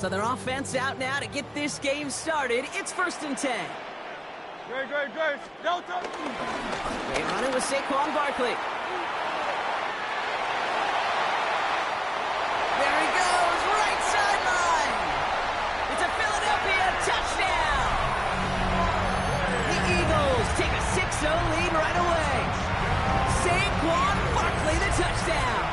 So their offense out now to get this game started. It's 1st and 10. Great. Delta. They run it with Saquon Barkley. There he goes, right sideline. It's a Philadelphia touchdown. The Eagles take a 6-0 lead right away. Saquon Barkley, the touchdown.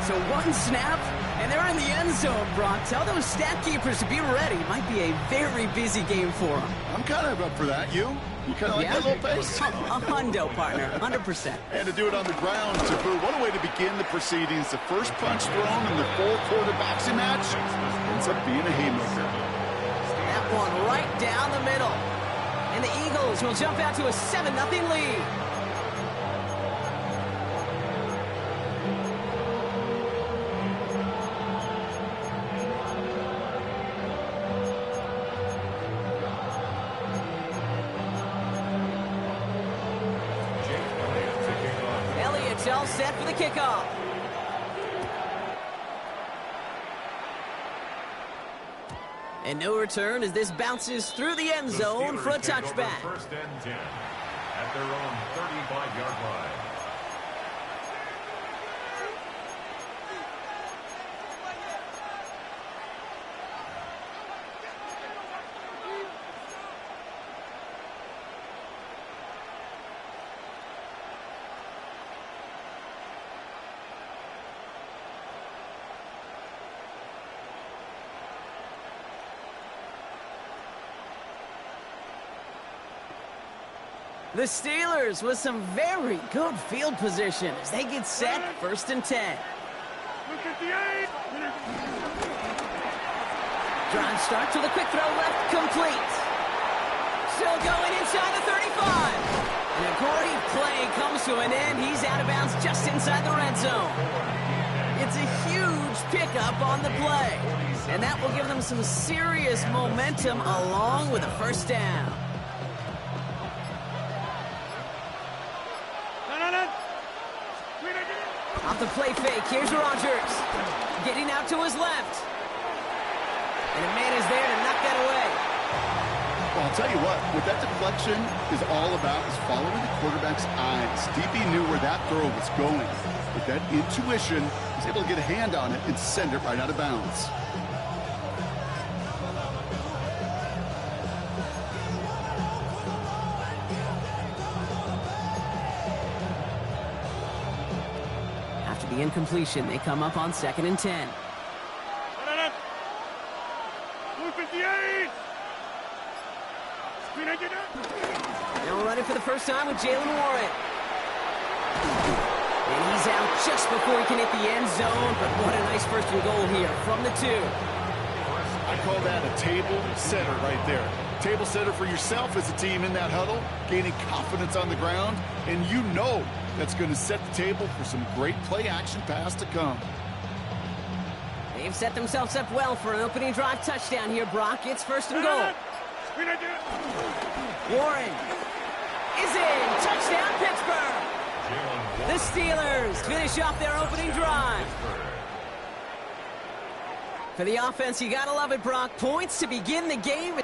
So one snap, and they're in the end zone, Brock. Tell those stat keepers to be ready. Might be a very busy game for them. I'm kind of up for that. You kind of like that little pace? A hundo, partner, 100%. And to do it on the ground, Taboo, what a way to begin the proceedings. The first punch thrown in the 4-quarter boxing match ends up being a haymaker. That one right down the middle. And the Eagles will jump out to a 7-0 lead. All set for the kickoff. And no return as this bounces through the end zone for a touchback. 1st and 10 at their own 35-yard line. The Steelers with some very good field position as they get set, 1st and 10. Drive starts with a quick throw left, complete. Still going inside the 35. And a great play comes to an end. He's out of bounds just inside the red zone. It's a huge pickup on the play. And that will give them some serious momentum along with a 1st down. Off the play fake, here's Rodgers. Getting out to his left. And a man is there to knock that away. Well, I'll tell you what that deflection is all about is following the quarterback's eyes. DB knew where that throw was going. With that intuition, he was able to get a hand on it and send it right out of bounds. The incompletion, they come up on 2nd and 10. They'll run it for the first time with Jalen Warren. And he's out just before he can hit the end zone, but what a nice 1st and goal here from the 2. I call that a table setter right there. Table setter for yourself as a team in that huddle, gaining confidence on the ground, and you know that's going to set the table for some great play-action pass to come. They've set themselves up well for an opening drive touchdown here, Brock. It's 1st and goal. Warren is in. Touchdown, Pittsburgh. The Steelers finish off their opening drive. For the offense, you gotta love it, Brock. Points to begin the game.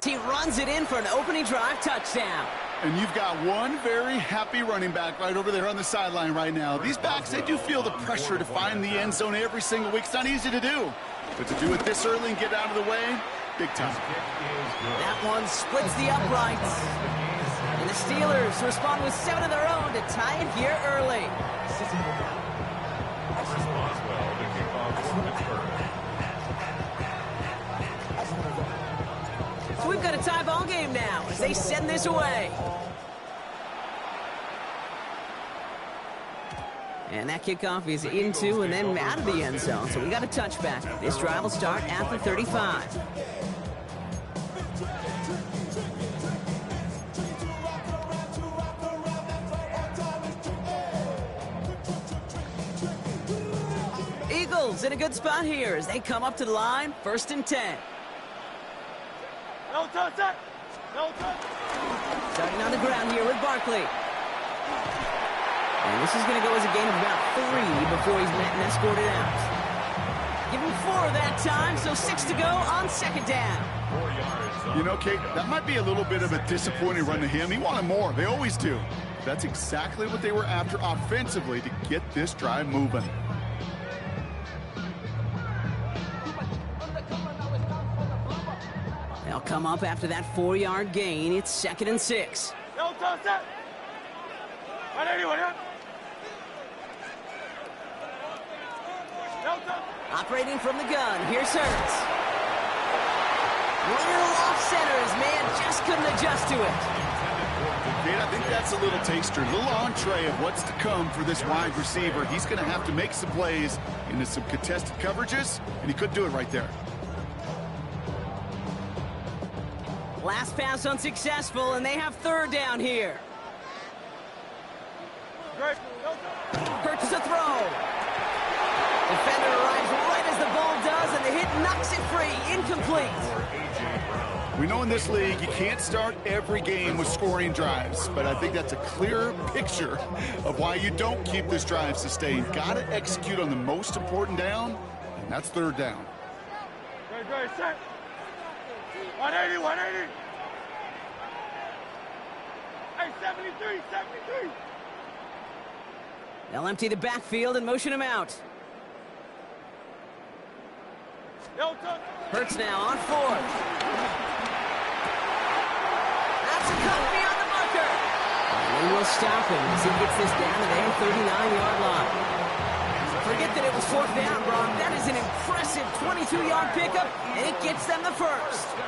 He runs it in for an opening drive touchdown. And you've got one very happy running back right over there on the sideline right now. These backs, they do feel the pressure to find the end zone every single week. It's not easy to do. But to do it this early and get out of the way, big time. That one splits the uprights. And the Steelers respond with 7 of their own to tie it here early. So we've got a tie ball game now as they send this away. that kickoff is into and then out of the end zone. So we got a touchback. This drive will start at the 35. Eagles in a good spot here as they come up to the line. 1st and 10. No touch, sir. No touch. Starting on the ground here with Barkley. And this is going to go as a gain of about 3 before he's met and escorted out. Give him 4 that time, so 6 to go on 2nd down. You know, Kate, that might be a little bit of a disappointing run to him. He wanted more. They always do. That's exactly what they were after offensively to get this drive moving. They'll come up after that 4-yard gain. It's 2nd and 6. No touch, sir. 181, yeah. No touch. Operating from the gun, here's Hurts. Little off center, his man just couldn't adjust to it. Kate, I think that's a little taster, a little entree of what's to come for this wide receiver. He's going to have to make some plays into some contested coverages, and he couldn't do it right there. Last pass unsuccessful, and they have 3rd down here. Great. No touch. Hurts the throw. Defender arrives right as the ball does, and the hit knocks it free. Incomplete. We know in this league you can't start every game with scoring drives, but I think that's a clear picture of why you don't keep this drive sustained. Got to execute on the most important down, and that's 3rd down. Great, set. 180, 180. Hey, 73, 73. They'll empty the backfield and motion him out. No touch. Hurts now on 4th. That's a cut beyond the marker. And they will stop him as he gets this down to their 39-yard line. Forget that it was 4th down, Brock. That is an impressive 22-yard pickup, and it gets them the 1st.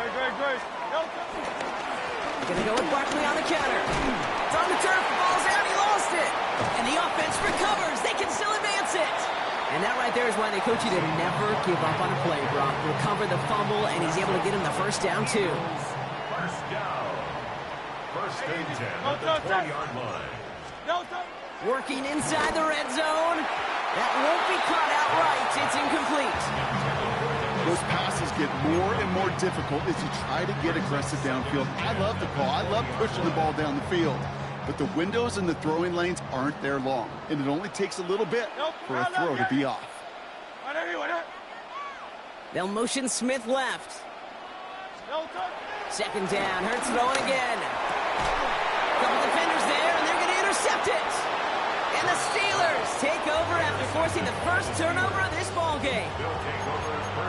Great. No touch. Gonna go with Barkley on the counter. It's on the turf, the ball's out, he lost it. And the offense recovers, they can still advance it. And that right there is why they coach you to never give up on a play, Brock. Recover the fumble, and he's able to get him the 1st down, too. 1st down. 1st and 10 at the 20-yard line. No touch. Working inside the red zone. That won't be caught outright. It's incomplete. Those passes get more and more difficult as you try to get aggressive downfield. I love the call. I love pushing the ball down the field. But the windows in the throwing lanes aren't there long, and it only takes a little bit for a throw to be off. 180. They'll motion Smith left. No touch. 2nd down. Hurts throwing again. Couple defenders there, and they're going to intercept it. And the Steelers take over after forcing the 1st turnover of this ball game.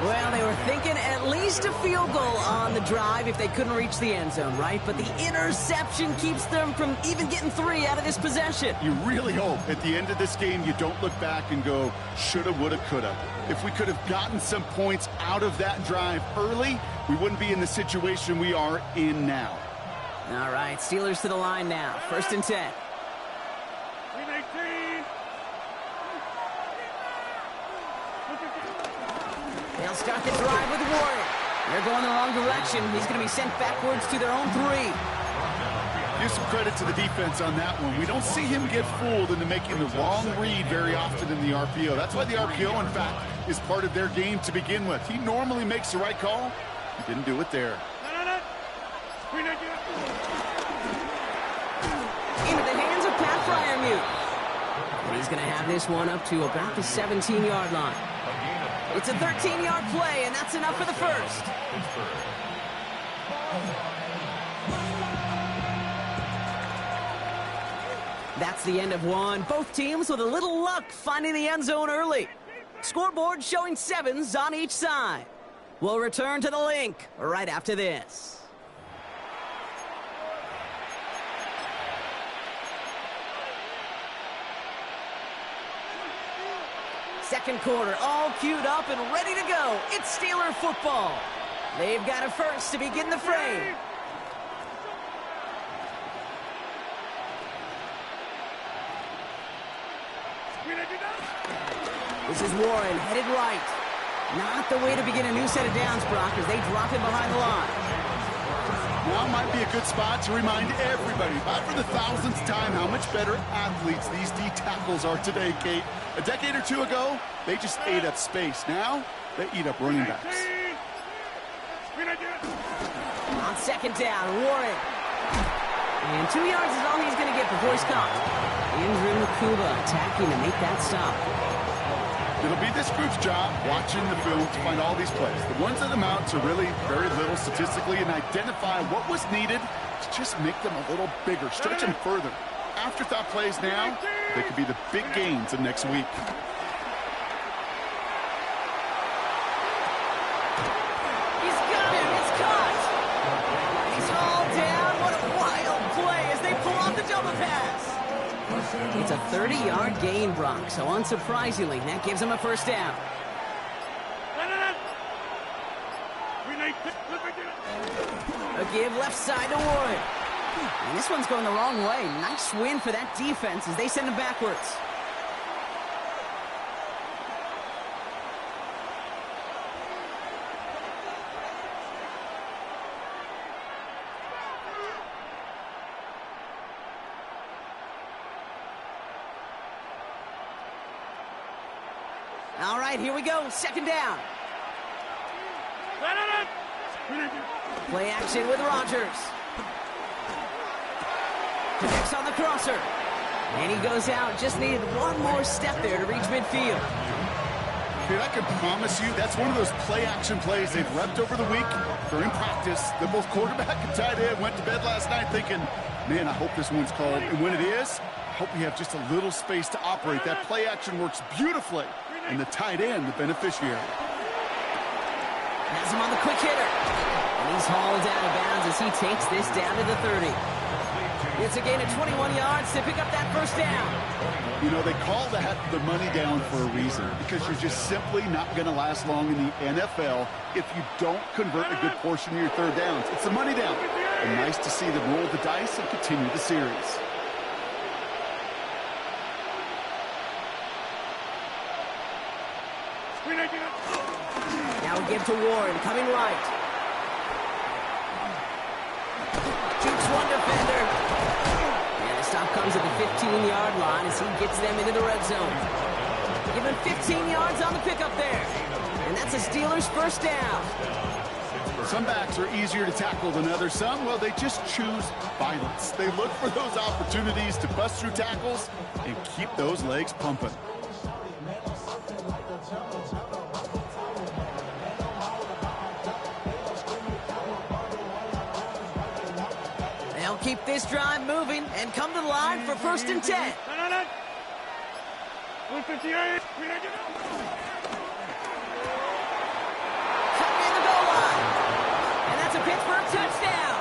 Well, they were thinking at least a field goal on the drive if they couldn't reach the end zone, right? But the interception keeps them from even getting 3 out of this possession. You really hope at the end of this game you don't look back and go, shoulda, woulda, coulda. If we could have gotten some points out of that drive early, we wouldn't be in the situation we are in now. All right, Steelers to the line now. 1st and 10. 18. They'll start the drive with Warren. They're going the wrong direction. He's going to be sent backwards to their own 3. Give some credit to the defense on that one. We don't see him get fooled into making the wrong read very often in the RPO. That's why the RPO, in fact, is part of their game to begin with. He normally makes the right call. He didn't do it there. Into the hands of Pat Fryermuth. And he's going to have this one up to about the 17-yard line. It's a 13-yard play, and that's enough for the 1st. That's the end of one. Both teams with a little luck finding the end zone early. Scoreboard showing 7s on each side. We'll return to the link right after this. Second quarter, all queued up and ready to go. It's Steeler football. They've got a 1st to begin the frame. This is Warren, headed right. Not the way to begin a new set of downs, Brock, as they drop him behind the line. Now might be a good spot to remind everybody, about for the thousandth time, how much better athletes these D tackles are today, Kate. A decade or two ago, they just ate up space. Now, they eat up running backs. On second down, Warren. And 2 yards is all he's going to get before he's caught. Andrew Kuba attacking to make that stop. It'll be this group's job watching the film to find all these plays. The ones that amount to really very little statistically, and identify what was needed to just make them a little bigger, stretch them further. Afterthought plays now, they could be the big gains of next week. He's got him. It's caught. He's all down. What a wild play as they pull off the double pass. It's a 30-yard gain, Brock, so unsurprisingly, that gives him a first down. A give left side to Warren. And this one's going the wrong way. Nice win for that defense as they send him backwards. All right, here we go. Second down. Play action with Rodgers. Connects on the crosser. And he goes out. Just needed one more step there to reach midfield. Dude, I can promise you that's one of those play-action plays they've repped over the week during practice. The both quarterback and tight end went to bed last night thinking, man, I hope this one's called. And when it is, I hope we have just a little space to operate. That play-action works beautifully. And the tight end, the beneficiary. Has him on the quick hitter. And he's hauled out of bounds as he takes this down to the 30. It's a gain of 21 yards to pick up that first down. You know, they call that the money down for a reason, because you're just simply not going to last long in the NFL if you don't convert a good portion of your third downs. It's the money down. And nice to see them roll the dice and continue the series. Now we give to Warren, coming right. Shoots one defender. And the stop comes at the 15-yard line as he gets them into the red zone. Given 15 yards on the pickup there. And that's the Steelers' first down. Some backs are easier to tackle than others. Some, well, they just choose violence. They look for those opportunities to bust through tackles and keep those legs pumping. They'll keep this drive moving and come to the line for first and 10. Cutting in the goal line. And that's a Pittsburgh touchdown.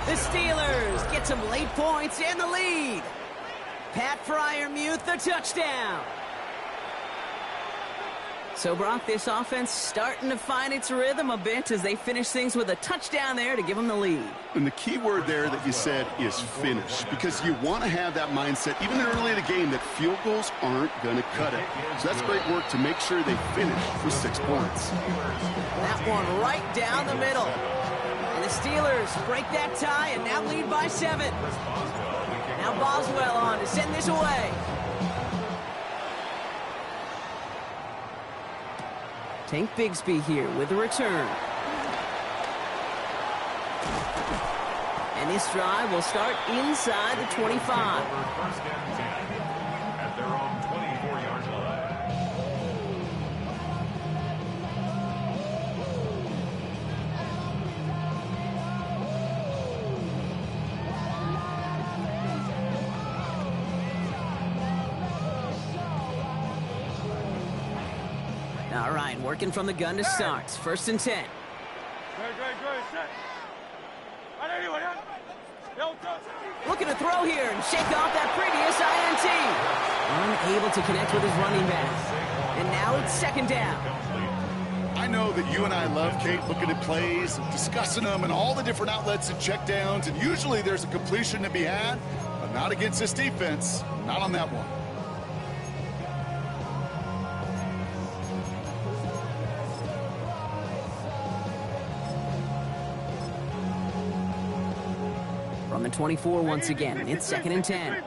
The Steelers get some late points and the lead. Pat Freiermuth, the touchdown. So, Brock, this offense starting to find its rhythm a bit as they finish things with a touchdown there to give them the lead. And the key word there that you said is finish, because you want to have that mindset, even early in the game, that field goals aren't going to cut it. So that's great work to make sure they finish with 6 points. That one right down the middle. And the Steelers break that tie and now lead by 7. Now Boswell on to send this away. Tank Bigsby here with a return. And this drive will start inside the 25. First and 10 at their own 24-yard line. All right, working from the gun to start. First and 10. Looking to throw here and shake off that previous INT. Unable to connect with his running back. And now it's second down. I know that you and I love, Kate, looking at plays, discussing them, and all the different outlets and checkdowns, and usually there's a completion to be had, but not against this defense. Not on that one. From the 24 once again, it's 2nd and 10.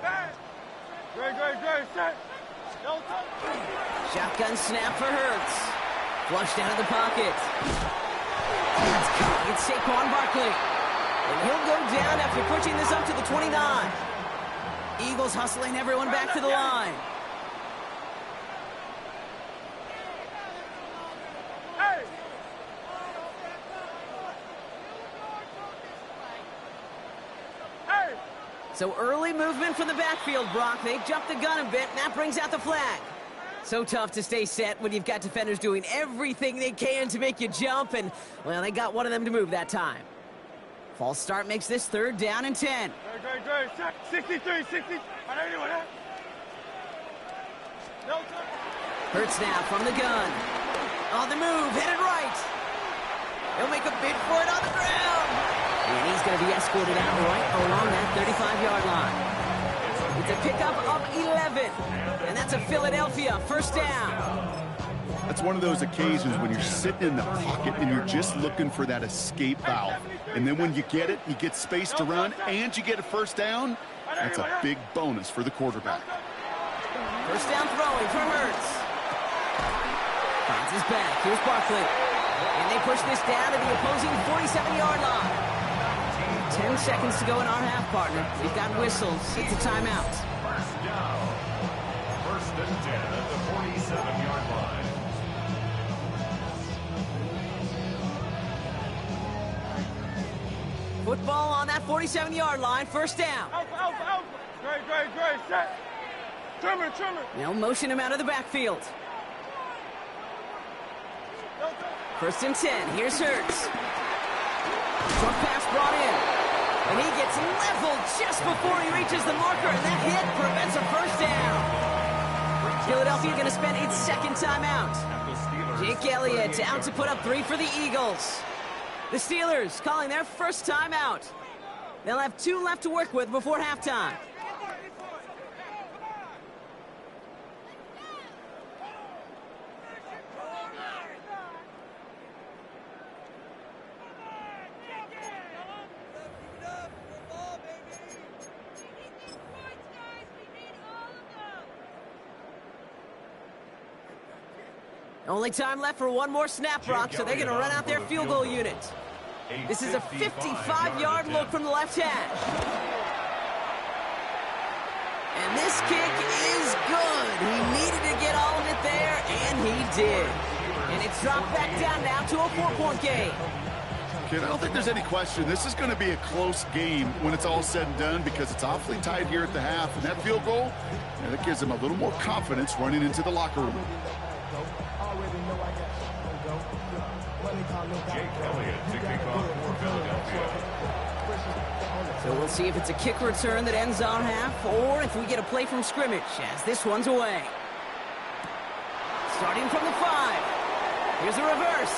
Shotgun snap for Hurts. Flushed out of the pocket. It's caught. It's Saquon Barkley. And he'll go down after pushing this up to the 29. Eagles hustling everyone back to the line. So early movement from the backfield, Brock. They jumped the gun a bit, and that brings out the flag. So tough to stay set when you've got defenders doing everything they can to make you jump, and, well, they got one of them to move that time. False start makes this 3rd down and 10. 63, 60. Hurts now from the gun. On the move, headed right. He'll make a bid for it on the ground. And he's going to be escorted out right along that 35-yard line. It's a pickup of 11. And that's a Philadelphia 1st down. That's one of those occasions when you're sitting in the pocket and you're just looking for that escape valve. And then when you get it, you get space to run, and you get a 1st down. That's a big bonus for the quarterback. 1st down throwing for Hurts. Finds his back. Here's Barkley. And they push this down to the opposing 47-yard line. 10 seconds to go in our half, partner. We've got whistles. It's a timeout. 1st down. 1st and 10 at the 47-yard line. Football on that 47-yard line. 1st down. Out. Great. Set. Trimmer. They'll motion him out of the backfield. 1st and 10. Here's Hurts. Short pass brought in. And he gets leveled just before he reaches the marker, and that hit prevents a 1st down. Philadelphia going to spend its 2nd timeout. Jake Elliott out to put up 3 for the Eagles. The Steelers calling their 1st timeout. They'll have 2 left to work with before halftime. Only time left for one more snap, Brock, so they're going to run out their field goal unit. This is a 55-yard look from the left hash. And this kick is good. He needed to get all of it there, and he did. And it's dropped back down now to a 4-point game. Kid, I don't think there's any question. This is going to be a close game when it's all said and done, because it's awfully tight here at the half. And that field goal, that gives them a little more confidence running into the locker room. Jake Elliott to kick off for Philadelphia. So we'll see if it's a kick return that ends on half, or if we get a play from scrimmage as this one's away. Starting from the 5. Here's a reverse.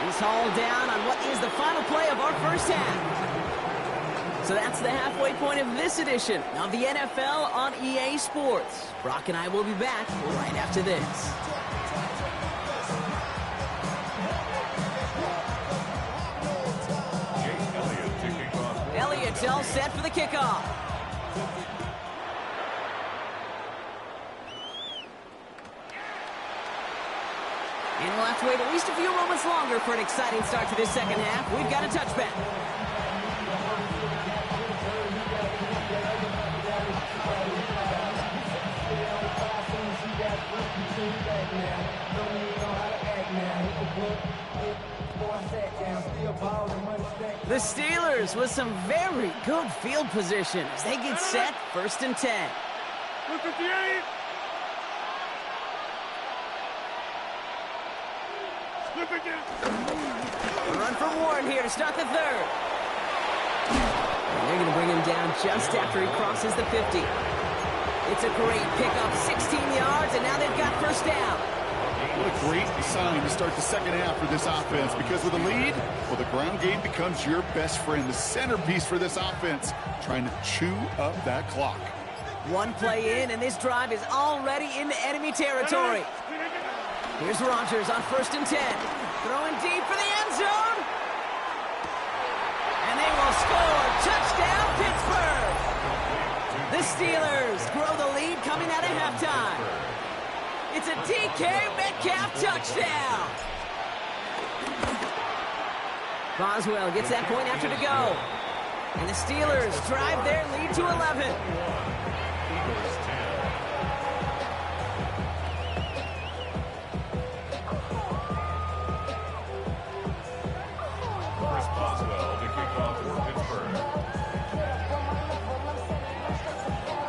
He's hauled down on what is the final play of our 1st half. So that's the halfway point of this edition of the NFL on EA Sports. Brock and I will be back right after this. Elliott's all set for the kickoff. And we'll have to wait at least a few moments longer for an exciting start to this 2nd half. We've got a touchback. The Steelers with some very good field position as they get set 1st and 10. Look at the 8. Slip again. A run for Warren here to start the 3rd. And they're going to bring him down just after he crosses the 50. It's a great pickup, 16 yards, and now they've got 1st down. What a great sign to start the 2nd half for this offense, because with a lead, well, the ground game becomes your best friend, the centerpiece for this offense, trying to chew up that clock. One play in, and this drive is already into enemy territory. Here's Rodgers on 1st and 10. Throwing deep for the end zone. And they will score. Touchdown, Pittsburgh. The Steelers grow the lead coming out of halftime. It's a DK Metcalf touchdown. Boswell gets that point after to go. And the Steelers drive their lead to 11.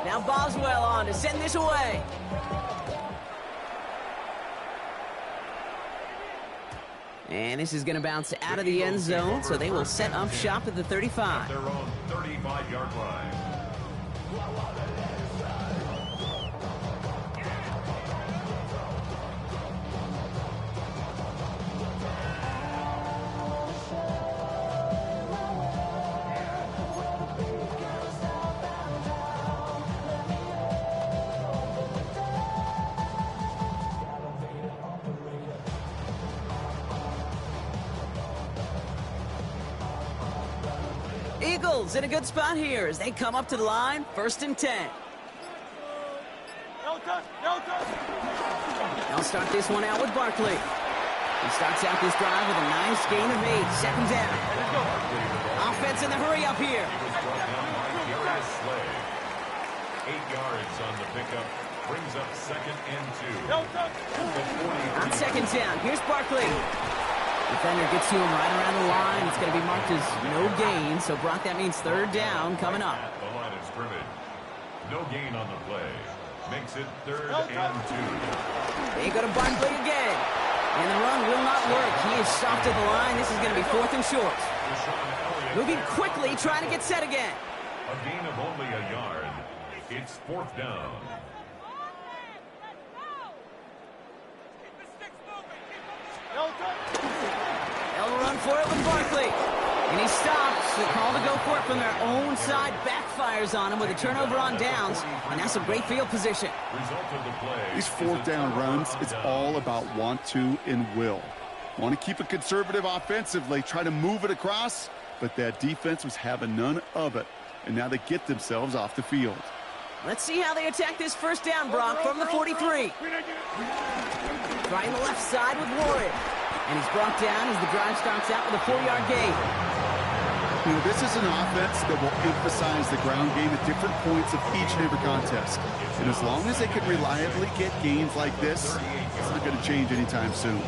Now Boswell on to send this away. And this is going to bounce out of the end zone, so they will set up shop at the 35. Their own 35-yard line. Eagles in a good spot here as they come up to the line, 1st and 10. They'll start this one out with Barkley. He starts out this drive with a nice gain of 8, 2nd down. Offense in the hurry up here. 8 yards on the pickup, brings up 2nd and 2. On 2nd down, here's Barkley. Defender gets to him right around the line. It's going to be marked as no gain. So, Brock, that means 3rd down coming up. At the line of scrimmage. No gain on the play. Makes it 3rd and 2. They go to Barkley again. And the run will not work. He is stopped at the line. This is going to be 4th and short. Moving quickly, trying to get set again. A gain of only a yard. It's 4th down. They'll run for it with Barkley. And he stops. The call to go for it from their own side backfires on him with a turnover on downs. And that's a great field position. These 4th down runs, it's all about want to and will. Want to keep it conservative offensively, try to move it across, but that defense was having none of it. And now they get themselves off the field. Let's see how they attack this 1st down, Brock, from the 43. Trying the left side with Warren. And he's brought down as the drive starts out with a 4-yard gain. You know, this is an offense that will emphasize the ground game at different points of each and every contest. And as long as they can reliably get gains like this, it's not going to change anytime soon.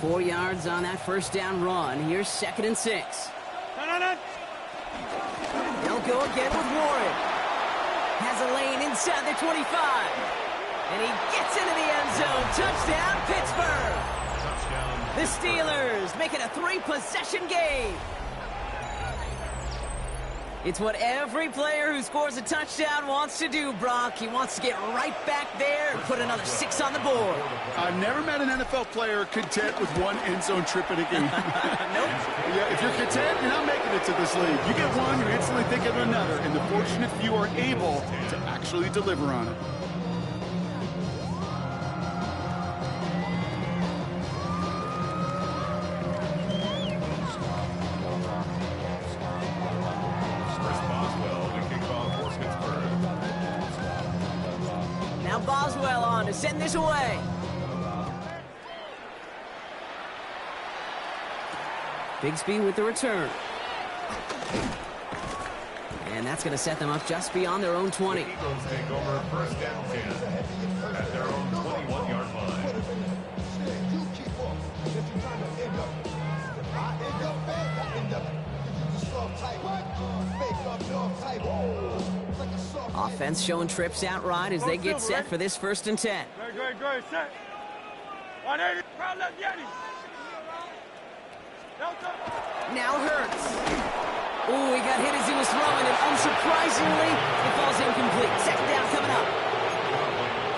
Four yards on that 1st down run. Here's 2nd and 6. They'll go again with Warren. Has a lane inside the 25. And he gets into the end zone. Touchdown, Pittsburgh. The Steelers make it a 3-possession game. It's what every player who scores a touchdown wants to do, Brock. He wants to get right back there and put another 6 on the board. I've never met an NFL player content with one end zone trip in a game. Nope. Yeah, if you're content, you're not making it to this league. You get one, you instantly think of another, and the fortunate few are able to actually deliver on it. Now Boswell on to send this away. Bigsby with the return. And that's going to set them up just beyond their own 20. The Eagles take over 1st down 10 at their own 21-yard line. Offense showing trips out right as they get set for this 1st and 10. Go, set. 180, crowd left, Yanni. Now Hurts. Oh, he got hit as he was throwing, and unsurprisingly, it falls incomplete. 2nd down coming up.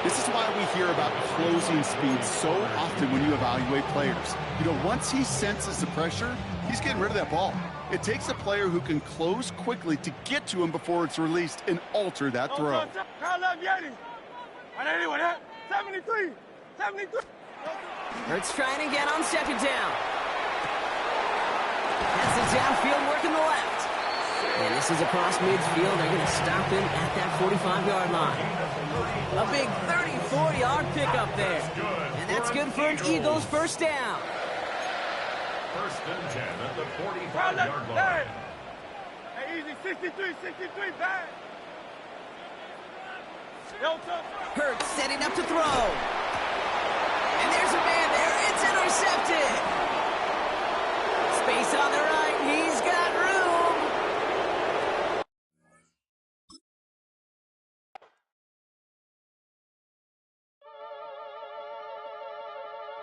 This is why we hear about closing speed so often when you evaluate players. You know, once he senses the pressure, he's getting rid of that ball. It takes a player who can close quickly to get to him before it's released and alter that throw. Crowd left, Yanni. 180, 73. 73. Hurts trying again on second down. That's the downfield work in the left. And this is across midfield. They're going to stop him at that 45-yard line. A big 34-yard pickup there. And that's good for an Eagles first down. First and 10 at the 45-yard line. Hey, easy. 63, back. Hurts setting up to throw. And there's a man there. It's intercepted. Space on the right.